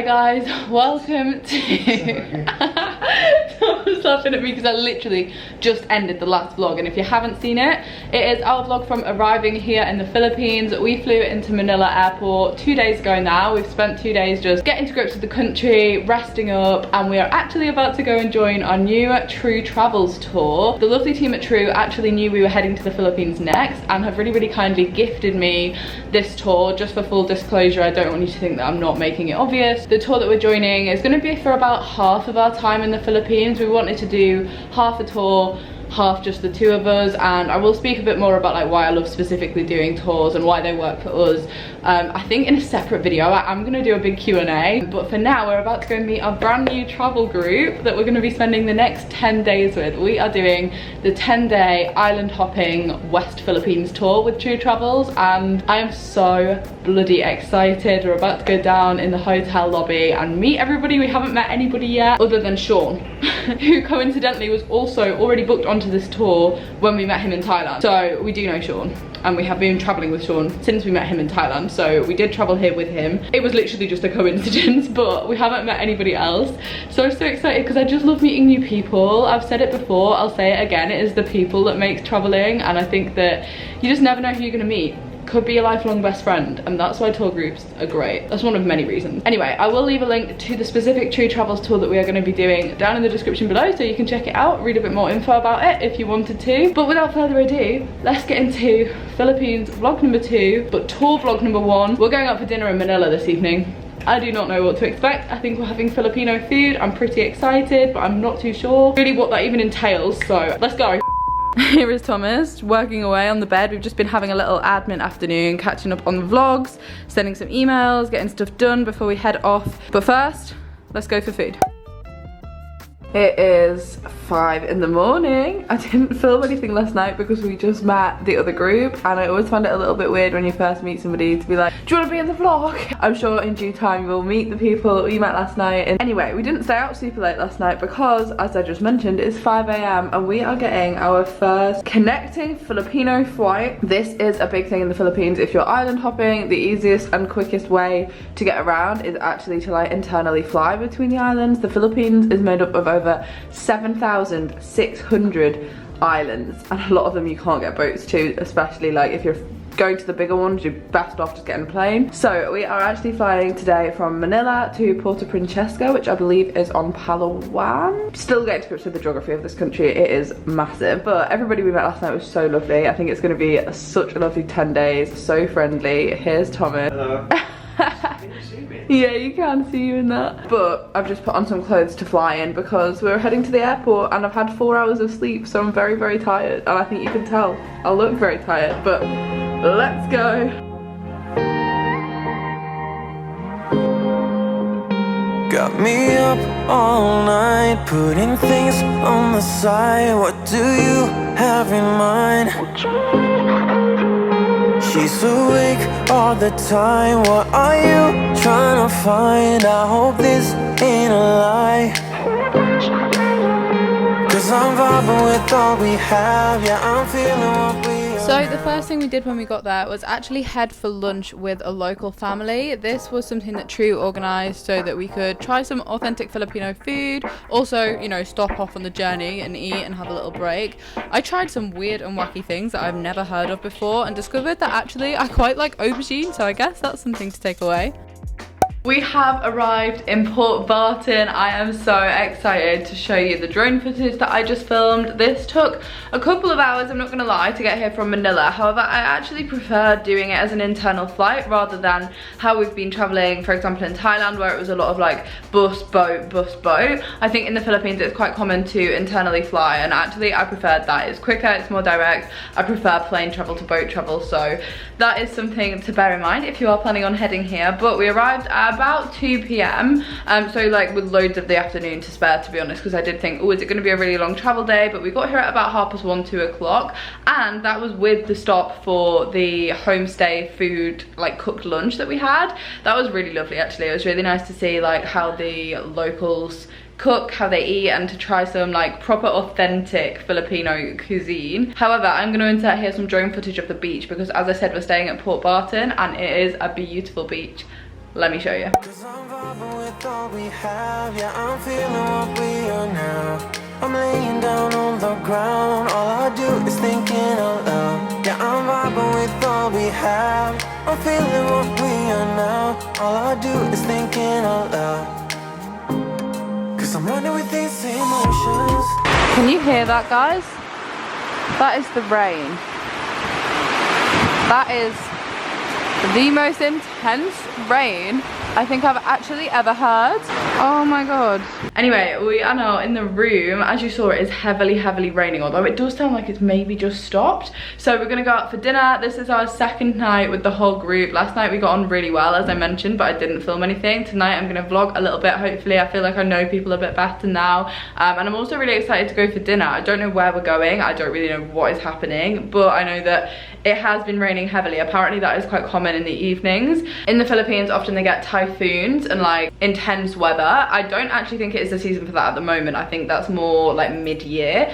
Hi guys, welcome to Someone's laughing at me because I literally just ended the last vlog, and if you haven't seen it, it is our vlog from arriving here in the Philippines. We flew into Manila airport 2 days ago now. We've spent 2 days just getting to grips with the country, resting up, and we are actually about to go and join our new True Travels tour. The lovely team at True actually knew we were heading to the Philippines next and have really kindly gifted me this tour. Just for full disclosure, I don't want you to think that I'm not making it obvious. The tour that we're joining is going to be for about half of our time in the Philippines. We wanted to do half the tour, half just the two of us, and I will speak a bit more about like why I love specifically doing tours and why they work for us. I think in a separate video I'm going to do a big Q&A, but for now we're about to go meet our brand new travel group that we're going to be spending the next 10 days with. We are doing the 10-day island hopping West Philippines tour with True Travels, and I am so bloody excited. We're about to go down in the hotel lobby and meet everybody. We haven't met anybody yet other than Sean who coincidentally was also already booked onto this tour when we met him in Thailand. So we do know Sean, and we have been traveling with Sean since we met him in Thailand, so we did travel here with him. It was literally just a coincidence, but we haven't met anybody else. So I'm so excited because I just love meeting new people. I've said it before, I'll say it again, it is the people that makes traveling, and I think that you just never know who you're gonna meet. Could be a lifelong best friend, and that's why tour groups are great. That's one of many reasons. Anyway, I will leave a link to the specific True Travels tour that we are going to be doing down in the description below, so you can check it out, read a bit more info about it if you wanted to. But without further ado, let's get into Philippines vlog number 2, but tour vlog number 1. We're going out for dinner in Manila this evening. I do not know what to expect. I think we're having Filipino food. I'm pretty excited, but I'm not too sure really what that even entails, so let's go. Here is Thomas working away on the bed. We've just been having a little admin afternoon, catching up on the vlogs, sending some emails, getting stuff done before we head off. But first, let's go for food. It is 5 in the morning. I didn't film anything last night because we just met the other group, and I always find it a little bit weird when you first meet somebody to be like, do you want to be in the vlog? I'm sure in due time you'll meet the people that we met last night. And anyway, we didn't stay out super late last night because, as I just mentioned, it's 5 AM and we are getting our first connecting Filipino flight. This is a big thing in the Philippines. If you're island hopping, the easiest and quickest way to get around is actually to like internally fly between the islands. The Philippines is made up of over 7,600 islands, and a lot of them you can't get boats to, especially like if you're going to the bigger ones, you're best off just getting a plane. So we are actually flying today from Manila to Puerto Princesa, which I believe is on Palawan. Still getting to grips with the geography of this country, it is massive, but everybody we met last night was so lovely. I think it's going to be such a lovely 10 days, so friendly. Here's Thomas. Hello. Can you see me? Yeah, you can see you in that. But I've just put on some clothes to fly in because we're heading to the airport and I've had 4 hours of sleep, so I'm very tired, and I think you can tell I look very tired, but let's go. Got me up all night, putting things on the side. What do you have in mind? She's awake all the time. What are you trying to find? I hope this ain't a lie, 'cause I'm vibing with all we have. Yeah, I'm feeling what we are. So the first thing we did when we got there was actually head for lunch with a local family. This was something that True organised so that we could try some authentic Filipino food, also, you know, stop off on the journey and eat and have a little break. I tried some weird and wacky things that I've never heard of before and discovered that actually I quite like aubergine, so I guess that's something to take away. We have arrived in Port Barton. I am so excited to show you the drone footage that I just filmed. This took a couple of hours, I'm not gonna lie, to get here from Manila. However, I actually prefer doing it as an internal flight rather than how we've been traveling, for example, in Thailand, where it was a lot of like bus, boat. I think in the Philippines it's quite common to internally fly, and actually I preferred that. It's quicker, it's more direct. I prefer plane travel to boat travel, so that is something to bear in mind if you are planning on heading here. But we arrived at about 2 PM, so like with loads of the afternoon to spare, to be honest, because I did think, oh, is it going to be a really long travel day? But we got here at about 1:30, 2 o'clock, and that was with the stop for the homestay food, like cooked lunch that we had. That was really lovely, actually. It was really nice to see like how the locals cook, how they eat, and to try some like proper authentic Filipino cuisine. However, I'm going to insert here some drone footage of the beach because, as I said, we're staying at Port Barton and it is a beautiful beach. Let me show you. 'Cause I'm vibing with all we have. Yeah, I'm feeling what we are now. I'm laying down on the ground. All I do is thinking out loud. Yeah, I'm vibing with all we have. I'm feeling what we are now. All I do is thinking out loud. 'Cause I'm running with these emotions. Can you hear that, guys? That is the rain. That is the most intense rain I think I've actually ever heard. Oh my god. Anyway, we are now in the room. As you saw, it is heavily raining, although it does sound like it's maybe just stopped. So we're gonna go out for dinner. This is our second night with the whole group. Last night we got on really well, as I mentioned, but I didn't film anything. Tonight I'm gonna vlog a little bit, hopefully. I feel like I know people a bit better now. And I'm also really excited to go for dinner. I don't know where we're going. I don't really know what is happening, but I know that it has been raining heavily. Apparently that is quite common in the evenings. In the Philippines, often they get typhoons and like intense weather. I don't actually think it is the season for that at the moment. I think that's more like mid-year.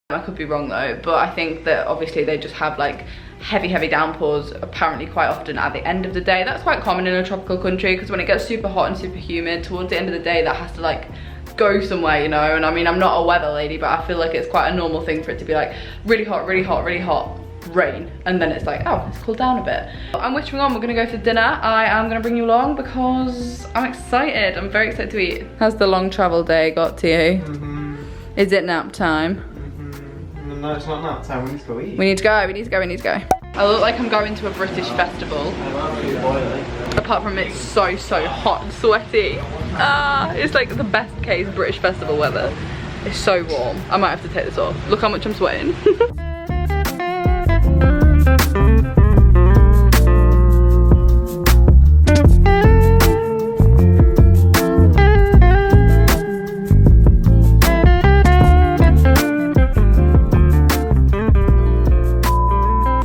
I could be wrong though, but I think that obviously they just have like heavy downpours apparently quite often at the end of the day. That's quite common in a tropical country, because when it gets super hot and super humid towards the end of the day, that has to like go somewhere, you know. And I mean, I'm not a weather lady, but I feel like it's quite a normal thing for it to be like really hot, rain, and then it's like, oh, it's cooled down a bit. I'm wishing on, we're gonna go for dinner. I am gonna bring you along because I'm excited. I'm very excited to eat. How's the long travel day got to you? Is it nap time? No, it's not nap time. We need to go eat. We need to go. I look like I'm going to a British festival. Apart from it's so hot and sweaty. It's like the best case British festival weather. It's so warm. I might have to take this off. Look how much I'm sweating.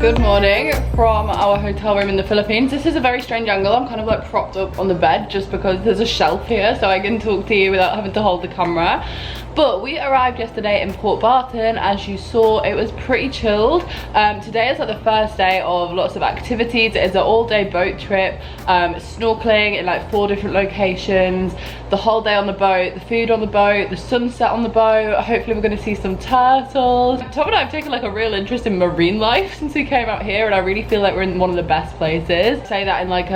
Good morning from our hotel room in the Philippines. This is a very strange angle. I'm kind of like propped up on the bed just because there's a shelf here so I can talk to you without having to hold the camera. But we arrived yesterday in Port Barton. As you saw, it was pretty chilled. Today is like the first day of lots of activities. It is an all-day boat trip, snorkeling in like 4 different locations, the whole day on the boat, the food on the boat, the sunset on the boat. Hopefully we're going to see some turtles. Tom and I have taken like a real interest in marine life since we came out here, and I really feel like we're in one of the best places. Say that in like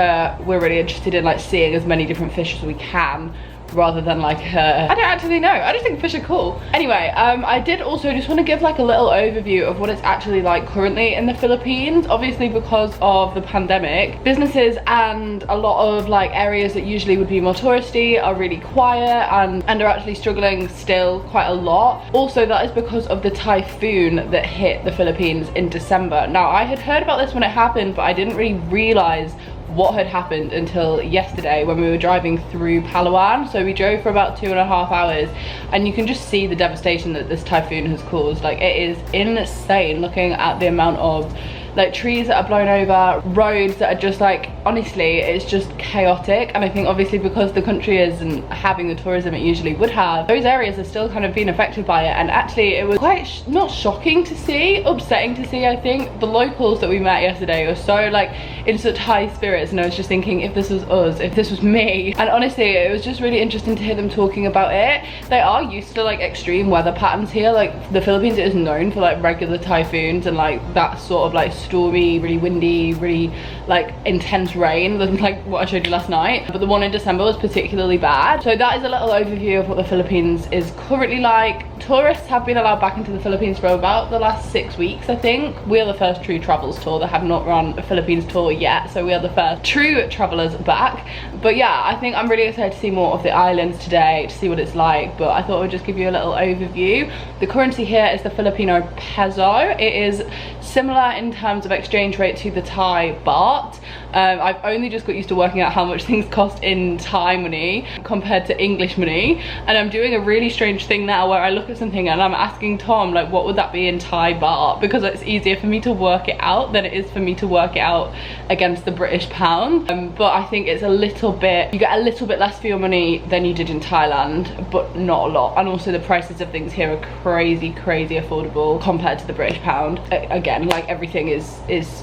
we're really interested in like seeing as many different fish as we can, rather than like I don't actually know. I just think fish are cool. Anyway, I did also just want to give like a little overview of what it's actually like currently in the Philippines. Obviously, because of the pandemic, businesses and a lot of like areas that usually would be more touristy are really quiet and are actually struggling still quite a lot. Also, that is because of the typhoon that hit the Philippines in December. Now, I had heard about this when it happened, but I didn't really realize what had happened until yesterday when we were driving through Palawan. So we drove for about 2.5 hours, and you can just see the devastation that this typhoon has caused. Like, it is insane looking at the amount of like trees that are blown over, roads that are just like, honestly, it's just chaotic. And I think obviously because the country isn't having the tourism it usually would have, those areas are still kind of being affected by it. And actually it was quite not shocking to see, upsetting to see. I think the locals that we met yesterday were so like in such high spirits, and I was just thinking, if this was us, if this was me. And honestly, it was just really interesting to hear them talking about it. They are used to like extreme weather patterns here. Like the Philippines is known for like regular typhoons and like that sort of like stormy, really windy, really like intense rain, like what I showed you last night. But the one in December was particularly bad. So that is a little overview of what the Philippines is currently like. Tourists have been allowed back into the Philippines for about the last 6 weeks, I think. We are the first true travels tour that have not run a Philippines tour yet, so we are the first true travelers back. But yeah, I think I'm really excited to see more of the islands today, to see what it's like. But I thought I would just give you a little overview. The currency here is the Filipino peso. It is similar in terms of exchange rate to the Thai baht. I've only just got used to working out how much things cost in Thai money compared to English money, and I'm doing a really strange thing now where I look at something and I'm asking Tom like, what would that be in Thai baht, because it's easier for me to work it out than it is for me to work it out against the British pound. But I think it's a little bit, you get a little bit less for your money than you did in Thailand, but not a lot. And also the prices of things here are crazy affordable compared to the British pound. Again, like everything is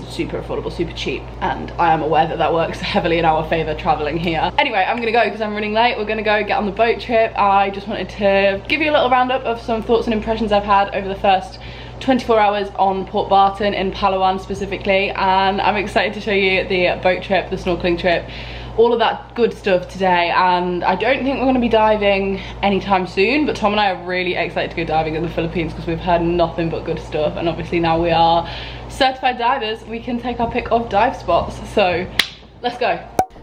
super affordable, super cheap, and I am aware that that works heavily in our favor traveling here. Anyway, I'm gonna go because I'm running late. We're gonna go get on the boat trip. I just wanted to give you a little roundup of some thoughts and impressions I've had over the first 24 hours on Port Barton in Palawan specifically, and I'm excited to show you the boat trip, the snorkeling trip, all of that good stuff today. And I don't think we're going to be diving anytime soon, but Tom and I are really excited to go diving in the Philippines because we've heard nothing but good stuff, and obviously now we are certified divers, we can take our pick of dive spots. So let's go.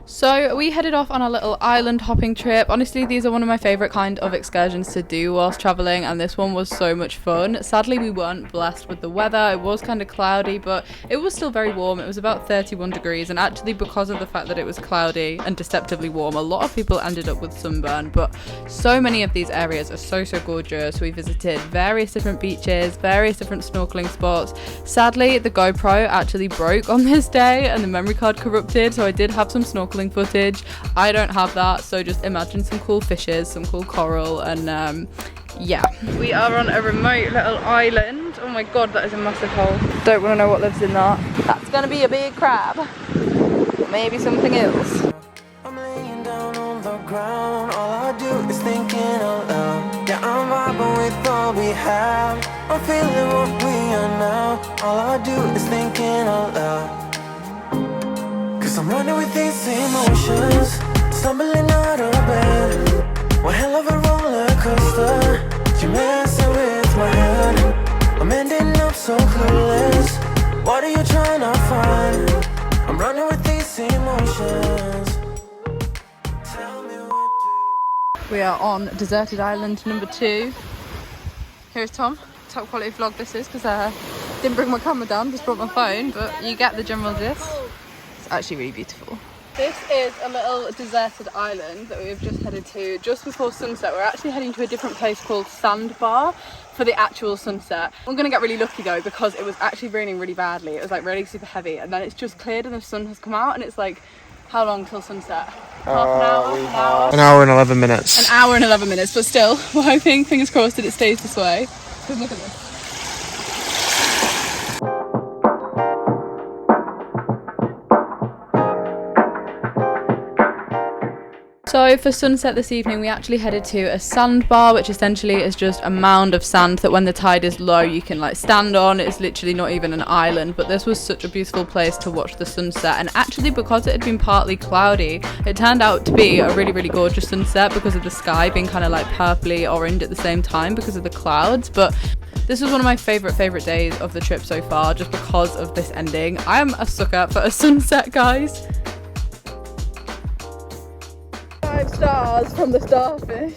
So we headed off on a little island hopping trip. Honestly, these are one of my favourite kind of excursions to do whilst travelling, and this one was so much fun. Sadly, we weren't blessed with the weather. It was kind of cloudy, but it was still very warm. It was about 31 degrees, and actually because of the fact that it was cloudy and deceptively warm, a lot of people ended up with sunburn, but so many of these areas are so gorgeous. We visited various different beaches, various different snorkeling spots. Sadly, the GoPro actually broke on this day and the memory card corrupted, so I did have some snorkeling footage. I don't have that, so just imagine some cool fishes, some cool coral, and yeah. We are on a remote little island. Oh my god, that is a massive hole. Don't want to know what lives in that. That's gonna be a big crab. Or maybe something else. I'm laying down on the ground. All I do is thinking out loud. Yeah, I'm vibing with all we have. I'm feeling what we are now. All I do is thinking out loud. Cause I'm running with these emotions, stumbling out of bed. One hell of a roller coaster, you're messing with my head. I'm ending up so clueless. What are you trying to find? I'm running with these emotions. Tell me what We are on deserted island number 2. Here's Tom. Top quality vlog this is, because I didn't bring my camera down, just brought my phone, but you get the general gist. Actually really beautiful. This is a little deserted island that we've just headed to just before sunset. We're actually heading to a different place called Sandbar for the actual sunset. We're gonna get really lucky though, because it was actually raining really badly. It was like really super heavy, and then it's just cleared and the sun has come out, and it's like, how long till sunset? Half an hour? An hour? An hour and 11 minutes. An hour and 11 minutes, but still, we're hoping, fingers crossed, that it stays this way. Because look at this. So for sunset this evening, we actually headed to a sandbar, which essentially is just a mound of sand that when the tide is low, you can like stand on. It's literally not even an island, but this was such a beautiful place to watch the sunset. And actually, because it had been partly cloudy, it turned out to be a really gorgeous sunset because of the sky being kind of like purpley orange at the same time because of the clouds. But this was one of my favorite days of the trip so far, just because of this ending. I am a sucker for a sunset, guys. 5 stars from the starfish.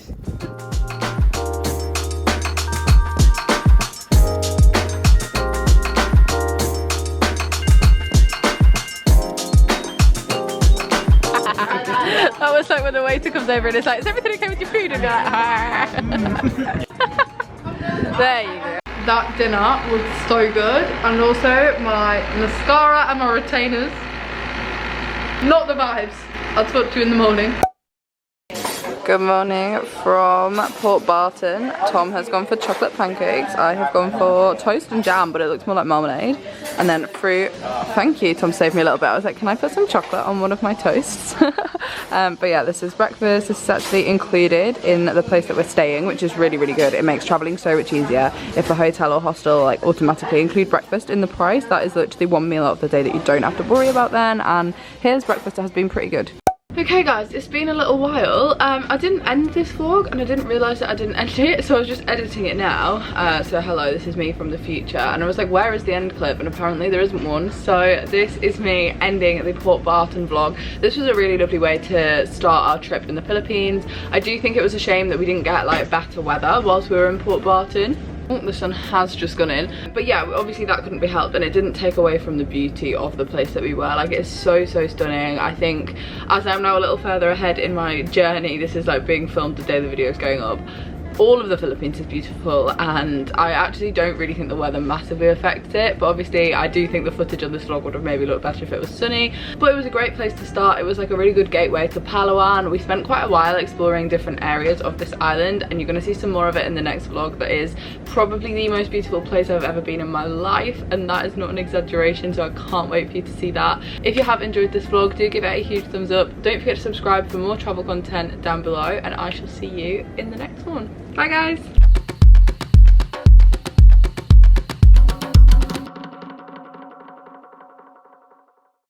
That was like when the waiter comes over and it's like, is everything okay with your food? And you're like, ah. There you go. That dinner was so good, and also my mascara and my retainers. Not the vibes. I'll talk to you in the morning. Good morning from Port Barton. Tom has gone for chocolate pancakes. I have gone for toast and jam, but it looks more like marmalade. And then fruit. Thank you, Tom saved me a little bit. I was like, can I put some chocolate on one of my toasts? But yeah, this is breakfast. This is actually included in the place that we're staying, which is really good. It makes traveling so much easier. If the hotel or hostel like automatically include breakfast in the price, that is literally one meal out of the day that you don't have to worry about then. And here's breakfast that has been pretty good. Okay guys, it's been a little while. I didn't end this vlog and I didn't realise that I didn't edit it, so I was just editing it now. So hello, this is me from the future, and I was like, where is the end clip? And apparently there isn't one. So this is me ending the Port Barton vlog. This was a really lovely way to start our trip in the Philippines. I do think it was a shame that we didn't get like better weather whilst we were in Port Barton. The sun has just gone in, but yeah, obviously that couldn't be helped, and it didn't take away from the beauty of the place that we were. Like, it's so stunning. I think as I'm now a little further ahead in my journey, this is like being filmed the day the video is going up, all of the Philippines is beautiful, and I actually don't really think the weather massively affects it, but obviously I do think the footage on this vlog would have maybe looked better if it was sunny. But it was a great place to start. It was like a really good gateway to Palawan. We spent quite a while exploring different areas of this island, and you're going to see some more of it in the next vlog. That is probably the most beautiful place I've ever been in my life, and that is not an exaggeration, so I can't wait for you to see that. If you have enjoyed this vlog, do give it a huge thumbs up. Don't forget to subscribe for more travel content down below, and I shall see you in the next one. Bye guys.